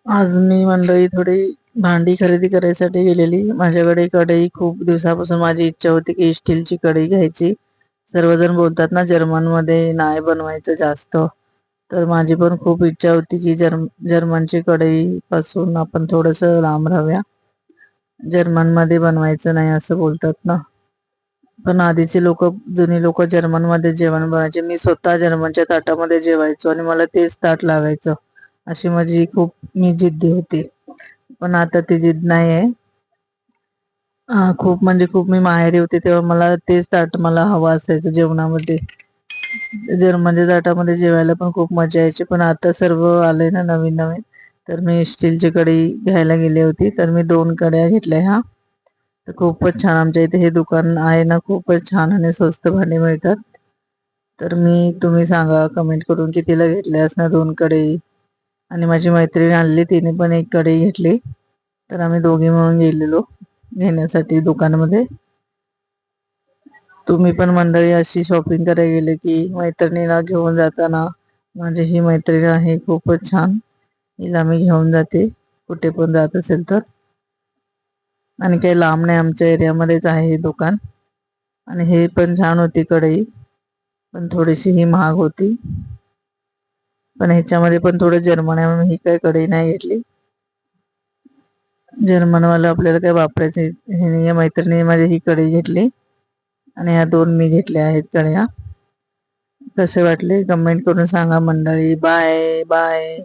आज मी मंडळी थोडी भांडी खरेदी करायसाठी गेलेली. माझ्याकडे कढई खूप दिवसापासून माझी इच्छा होती की स्टीलची कढई घ्यायची. सर्वजण बोलतात ना जर्मनमध्ये नाही बनवायचं जास्त, तर माझी पण खूप इच्छा होती की जर्मनची कढई पासून आपण थोडस लांब राहूया. जर्मनमध्ये बनवायचं नाही असं बोलतात ना. पण आधीचे लोक, जुनी लोक जर्मनमध्ये जेवण बनायचे. मी स्वतः जर्मनच्या ताटामध्ये जेवायचो आणि मला तेच ताट लागायचं. अशी माझी खूप मी जिद्दी होती. पण आता ती जिद्द नाही आहे. खूप म्हणजे खूप मी माहेरी होते तेव्हा मला तेच ताट मला हवं असायचं जेवणामध्ये. जर्मनच्या ताटामध्ये जेवायला पण खूप मजा यायची. पण आता सर्व आलंय ना नवीन नवीन, तर मी स्टीलची कढई घ्यायला गेली होती. तर मी 2 कढया घेतल्या ह्या. तर खूपच छान, आमच्या इथे हे दुकान आहे ना, खूपच छान आणि स्वस्त भांडी मिळतात. तर तुम्ही सांगा कमेंट करून कितीला घेतल्या असणार 2 कढई. आणि माझी मैत्रीण आणली, तिने पण 1 कढई घेतली. तर आम्ही दोघी मिळून गेलेलो घेण्यासाठी दुकानामध्ये. तुम्ही पण मंडळी अशी शॉपिंग करायला गेले की मैत्रिणीला घेऊन जाताना, माझी ही मैत्रीण आहे खूपच छान, हिला मी घेऊन जाते कुठे पण जात असेल तर. आणि काही लांब नाही, आमच्या एरियामध्येच आहे हे दुकान. आणि हे पण छान होती कढई, पण थोडीशी ही महाग होती. पण ह्याच्यामध्ये पण थोडं जर्मन आहे म्हणून ही काही कढई नाही घेतली. जर्मनवाला आपल्याला काय वापरायचे हे नाही. मैत्रिणी माझी ही कढई घेतली आणि ह्या 2 मी घेतल्या आहेत कढया. कसे वाटले कमेंट करून सांगा मंडळी. Bye bye.